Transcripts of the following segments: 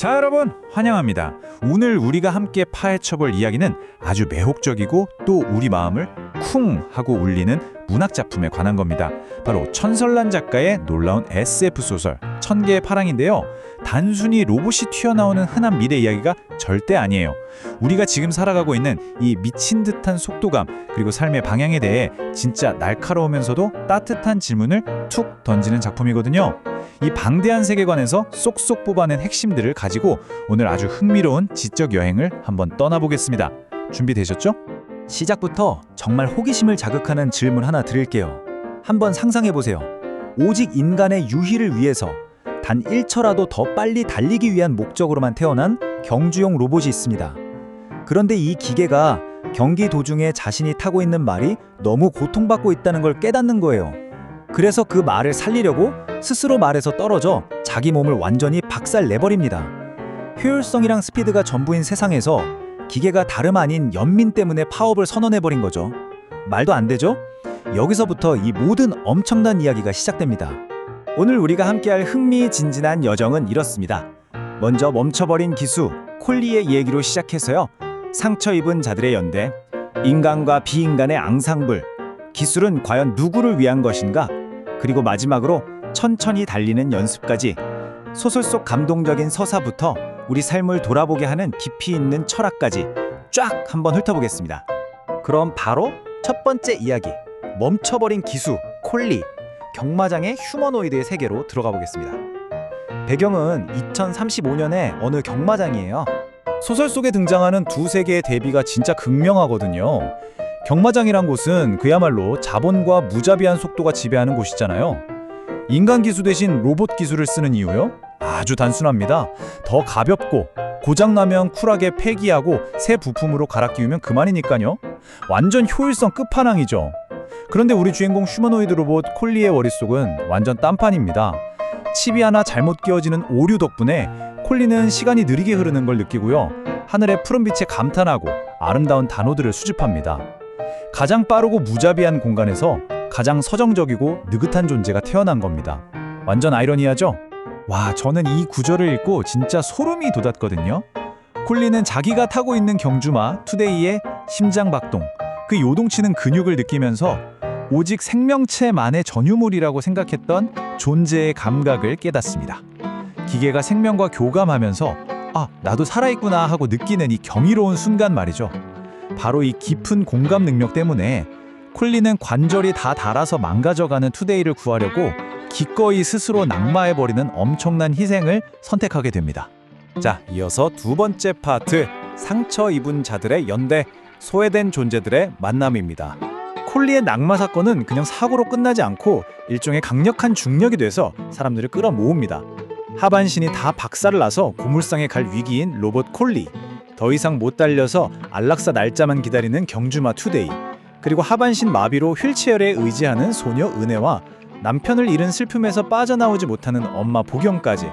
자, 여러분 환영합니다. 오늘 우리가 함께 파헤쳐볼 이야기는 아주 매혹적이고 또 우리 마음을 쿵 하고 울리는 문학작품에 관한 겁니다. 바로 천설란 작가의 놀라운 SF 소설 천개의 파랑인데요. 단순히 로봇이 튀어나오는 흔한 미래 이야기가 절대 아니에요. 우리가 지금 살아가고 있는 이 미친 듯한 속도감 그리고 삶의 방향에 대해 진짜 날카로우면서도 따뜻한 질문을 툭 던지는 작품이거든요. 이 방대한 세계관에서 쏙쏙 뽑아낸 핵심들을 가지고 오늘 아주 흥미로운 지적 여행을 한번 떠나보겠습니다. 준비되셨죠? 시작부터 정말 호기심을 자극하는 질문 하나 드릴게요. 한번 상상해보세요. 오직 인간의 유희를 위해서 단 1초라도 더 빨리 달리기 위한 목적으로만 태어난 경주용 로봇이 있습니다. 그런데 이 기계가 경기 도중에 자신이 타고 있는 말이 너무 고통받고 있다는 걸 깨닫는 거예요. 그래서 그 말을 살리려고 스스로 말에서 떨어져 자기 몸을 완전히 박살내버립니다. 효율성이랑 스피드가 전부인 세상에서 기계가 다름 아닌 연민 때문에 파업을 선언해버린 거죠. 말도 안 되죠? 여기서부터 이 모든 엄청난 이야기가 시작됩니다. 오늘 우리가 함께할 흥미진진한 여정은 이렇습니다. 먼저 멈춰버린 기수, 콜리의 얘기로 시작해서요. 상처 입은 자들의 연대, 인간과 비인간의 앙상블, 기술은 과연 누구를 위한 것인가? 그리고 마지막으로 천천히 달리는 연습까지 소설 속 감동적인 서사부터 우리 삶을 돌아보게 하는 깊이 있는 철학까지 쫙 한번 훑어보겠습니다. 그럼 바로 첫 번째 이야기, 멈춰버린 기수, 콜리, 경마장의 휴머노이드의 세계로 들어가 보겠습니다. 배경은 2035년의 어느 경마장이에요. 소설 속에 등장하는 두 세계의 대비가 진짜 극명하거든요. 경마장이란 곳은 그야말로 자본과 무자비한 속도가 지배하는 곳이잖아요. 인간 기수 대신 로봇 기술을 쓰는 이유요? 아주 단순합니다. 더 가볍고 고장나면 쿨하게 폐기하고 새 부품으로 갈아 끼우면 그만이니까요. 완전 효율성 끝판왕이죠. 그런데 우리 주인공 휴머노이드 로봇 콜리의 머릿속은 완전 딴판입니다. 칩이 하나 잘못 끼워지는 오류 덕분에 콜리는 시간이 느리게 흐르는 걸 느끼고요. 하늘의 푸른빛에 감탄하고 아름다운 단어들을 수집합니다. 가장 빠르고 무자비한 공간에서 가장 서정적이고 느긋한 존재가 태어난 겁니다. 완전 아이러니하죠? 와, 저는 이 구절을 읽고 진짜 소름이 돋았거든요. 콜리는 자기가 타고 있는 경주마 투데이의 심장박동, 그 요동치는 근육을 느끼면서 오직 생명체만의 전유물이라고 생각했던 존재의 감각을 깨닫습니다. 기계가 생명과 교감하면서 아, 나도 살아있구나 하고 느끼는 이 경이로운 순간 말이죠. 바로 이 깊은 공감 능력 때문에 콜리는 관절이 다 닳아서 망가져가는 투데이를 구하려고 기꺼이 스스로 낙마해버리는 엄청난 희생을 선택하게 됩니다. 자, 이어서 두 번째 파트, 상처 입은 자들의 연대, 소외된 존재들의 만남입니다. 콜리의 낙마 사건은 그냥 사고로 끝나지 않고 일종의 강력한 중력이 돼서 사람들을 끌어모읍니다. 하반신이 다 박살을 나서 고물상에 갈 위기인 로봇 콜리, 더 이상 못 달려서 안락사 날짜만 기다리는 경주마 투데이, 그리고 하반신 마비로 휠체어에 의지하는 소녀 은혜와 남편을 잃은 슬픔에서 빠져나오지 못하는 엄마 보경까지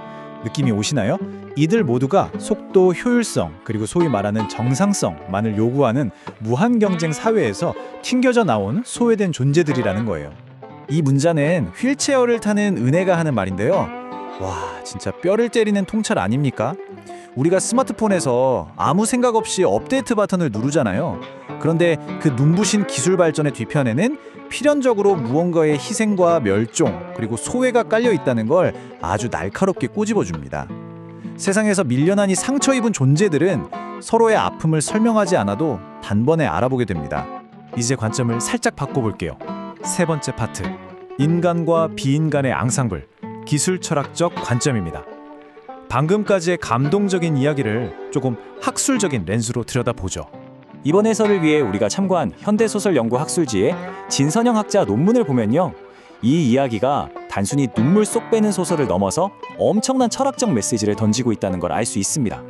느낌이 오시나요? 이들 모두가 속도, 효율성, 그리고 소위 말하는 정상성만을 요구하는 무한 경쟁 사회에서 튕겨져 나온 소외된 존재들이라는 거예요. 이 문자는 휠체어를 타는 은혜가 하는 말인데요. 와, 진짜 뼈를 때리는 통찰 아닙니까? 우리가 스마트폰에서 아무 생각 없이 업데이트 버튼을 누르잖아요. 그런데 그 눈부신 기술 발전의 뒤편에는 필연적으로 무언가의 희생과 멸종 그리고 소외가 깔려 있다는 걸 아주 날카롭게 꼬집어줍니다. 세상에서 밀려난 이 상처 입은 존재들은 서로의 아픔을 설명하지 않아도 단번에 알아보게 됩니다. 이제 관점을 살짝 바꿔볼게요. 세 번째 파트, 인간과 비인간의 앙상블, 기술 철학적 관점입니다. 방금까지의 감동적인 이야기를 조금 학술적인 렌즈로 들여다보죠. 이번 해설을 위해 우리가 참고한 현대소설 연구 학술지의 진선영 학자 논문을 보면요. 이 이야기가 단순히 눈물 쏙 빼는 소설을 넘어서 엄청난 철학적 메시지를 던지고 있다는 걸 알 수 있습니다.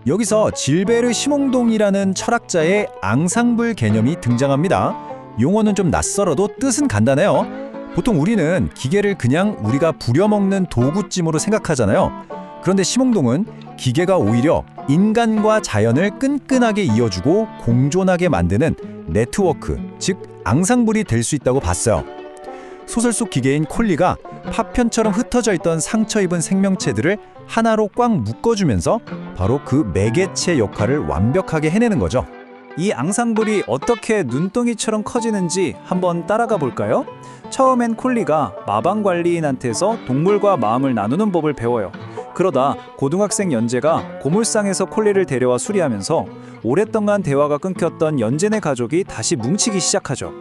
여기서 질베르 시몽동이라는 철학자의 앙상블 개념이 등장합니다. 용어는 좀 낯설어도 뜻은 간단해요. 보통 우리는 기계를 그냥 우리가 부려먹는 도구찜으로 생각하잖아요. 그런데 시몽동은 기계가 오히려 인간과 자연을 끈끈하게 이어주고 공존하게 만드는 네트워크, 즉 앙상블이 될 수 있다고 봤어요. 소설 속 기계인 콜리가 파편처럼 흩어져 있던 상처 입은 생명체들을 하나로 꽉 묶어주면서 바로 그 매개체 역할을 완벽하게 해내는 거죠. 이 앙상블이 어떻게 눈덩이처럼 커지는지 한번 따라가 볼까요? 처음엔 콜리가 마방관리인한테서 동물과 마음을 나누는 법을 배워요. 그러다 고등학생 연재가 고물상에서 콜리를 데려와 수리하면서 오랫동안 대화가 끊겼던 연재네 가족이 다시 뭉치기 시작하죠.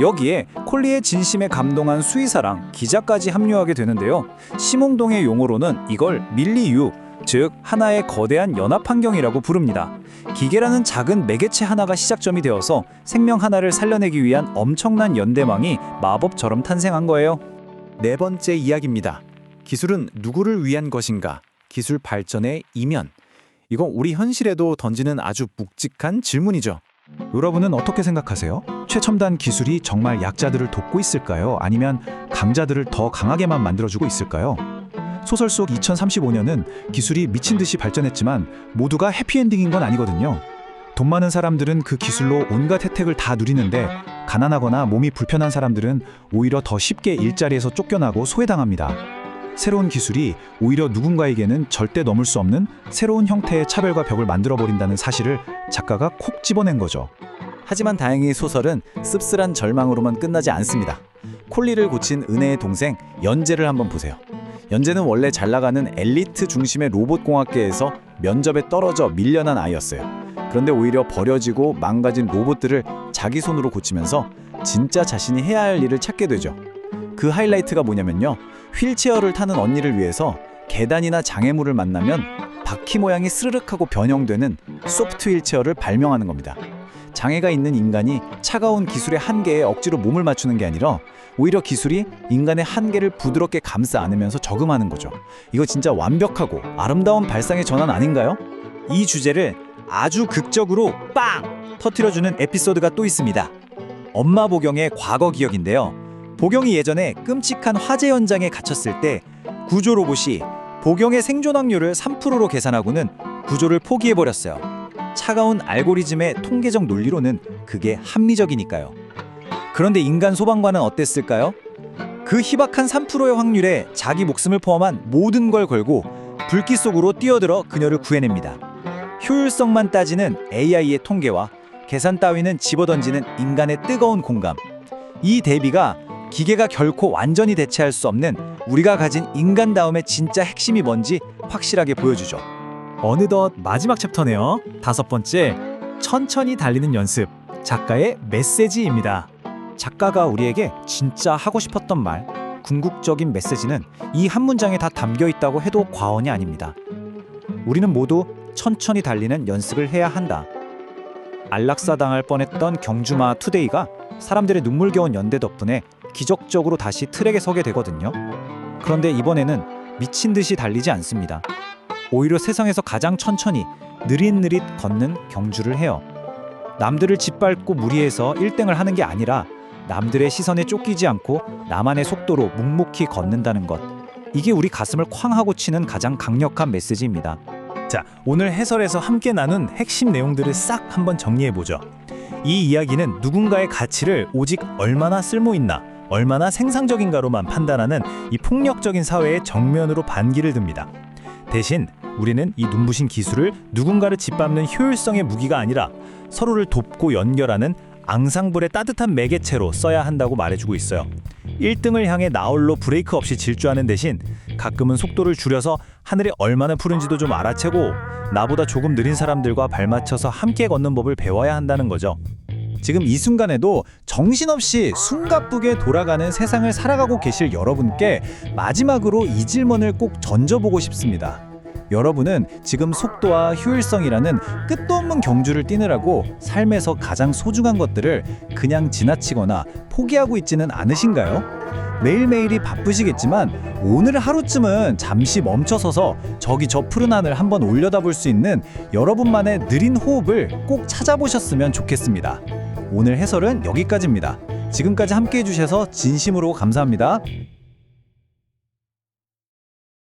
여기에 콜리의 진심에 감동한 수의사랑 기자까지 합류하게 되는데요. 심홍동의 용어로는 이걸 밀리유, 즉 하나의 거대한 연합 환경이라고 부릅니다. 기계라는 작은 매개체 하나가 시작점이 되어서 생명 하나를 살려내기 위한 엄청난 연대망이 마법처럼 탄생한 거예요. 네 번째 이야기입니다. 기술은 누구를 위한 것인가? 기술 발전의 이면. 이건 우리 현실에도 던지는 아주 묵직한 질문이죠. 여러분은 어떻게 생각하세요? 최첨단 기술이 정말 약자들을 돕고 있을까요? 아니면 강자들을 더 강하게만 만들어주고 있을까요? 소설 속 2035년은 기술이 미친 듯이 발전했지만 모두가 해피엔딩인 건 아니거든요. 돈 많은 사람들은 그 기술로 온갖 혜택을 다 누리는데 가난하거나 몸이 불편한 사람들은 오히려 더 쉽게 일자리에서 쫓겨나고 소외당합니다. 새로운 기술이 오히려 누군가에게는 절대 넘을 수 없는 새로운 형태의 차별과 벽을 만들어버린다는 사실을 작가가 콕 집어낸 거죠. 하지만 다행히 소설은 씁쓸한 절망으로만 끝나지 않습니다. 콜리를 고친 은혜의 동생 연재를 한번 보세요. 연재는 원래 잘 나가는 엘리트 중심의 로봇공학계에서 면접에 떨어져 밀려난 아이였어요. 그런데 오히려 버려지고 망가진 로봇들을 자기 손으로 고치면서 진짜 자신이 해야 할 일을 찾게 되죠. 그 하이라이트가 뭐냐면요. 휠체어를 타는 언니를 위해서 계단이나 장애물을 만나면 바퀴 모양이 스르륵하고 변형되는 소프트 휠체어를 발명하는 겁니다. 장애가 있는 인간이 차가운 기술의 한계에 억지로 몸을 맞추는 게 아니라 오히려 기술이 인간의 한계를 부드럽게 감싸 안으면서 적응하는 거죠. 이거 진짜 완벽하고 아름다운 발상의 전환 아닌가요? 이 주제를 아주 극적으로 빵! 터뜨려주는 에피소드가 또 있습니다. 엄마 보경의 과거 기억인데요. 보경이 예전에 끔찍한 화재 현장에 갇혔을 때 구조 로봇이 보경의 생존 확률을 3%로 계산하고는 구조를 포기해버렸어요. 차가운 알고리즘의 통계적 논리로는 그게 합리적이니까요. 그런데 인간 소방관은 어땠을까요? 그 희박한 3%의 확률에 자기 목숨을 포함한 모든 걸 걸고 불길 속으로 뛰어들어 그녀를 구해냅니다. 효율성만 따지는 AI의 통계와 계산 따위는 집어던지는 인간의 뜨거운 공감. 이 대비가 기계가 결코 완전히 대체할 수 없는 우리가 가진 인간다움의 진짜 핵심이 뭔지 확실하게 보여주죠. 어느덧 마지막 챕터네요. 5번째, 천천히 달리는 연습. 작가의 메시지입니다. 작가가 우리에게 진짜 하고 싶었던 말, 궁극적인 메시지는 이 한 문장에 다 담겨 있다고 해도 과언이 아닙니다. 우리는 모두 천천히 달리는 연습을 해야 한다. 안락사당할 뻔했던 경주마 투데이가 사람들의 눈물겨운 연대 덕분에 기적적으로 다시 트랙에 서게 되거든요. 그런데 이번에는 미친 듯이 달리지 않습니다. 오히려 세상에서 가장 천천히 느릿느릿 걷는 경주를 해요. 남들을 짓밟고 무리해서 1등을 하는 게 아니라 남들의 시선에 쫓기지 않고 나만의 속도로 묵묵히 걷는다는 것. 이게 우리 가슴을 쾅 하고 치는 가장 강력한 메시지입니다. 자, 오늘 해설에서 함께 나눈 핵심 내용들을 싹 한번 정리해보죠. 이 이야기는 누군가의 가치를 오직 얼마나 쓸모있나, 얼마나 생산적인가로만 판단하는 이 폭력적인 사회의 정면으로 반기를 듭니다. 대신 우리는 이 눈부신 기술을 누군가를 짓밟는 효율성의 무기가 아니라 서로를 돕고 연결하는 앙상블의 따뜻한 매개체로 써야 한다고 말해주고 있어요. 1등을 향해 나홀로 브레이크 없이 질주하는 대신 가끔은 속도를 줄여서 하늘이 얼마나 푸른지도 좀 알아채고 나보다 조금 느린 사람들과 발맞춰서 함께 걷는 법을 배워야 한다는 거죠. 지금 이 순간에도 정신없이 숨가쁘게 돌아가는 세상을 살아가고 계실 여러분께 마지막으로 이 질문을 꼭 던져보고 싶습니다. 여러분은 지금 속도와 효율성이라는 끝도 없는 경주를 뛰느라고 삶에서 가장 소중한 것들을 그냥 지나치거나 포기하고 있지는 않으신가요? 매일매일이 바쁘시겠지만 오늘 하루쯤은 잠시 멈춰서서 저기 저 푸른 하늘 한번 올려다볼 수 있는 여러분만의 느린 호흡을 꼭 찾아보셨으면 좋겠습니다. 오늘 해설은 여기까지입니다. 지금까지 함께 해주셔서 진심으로 감사합니다.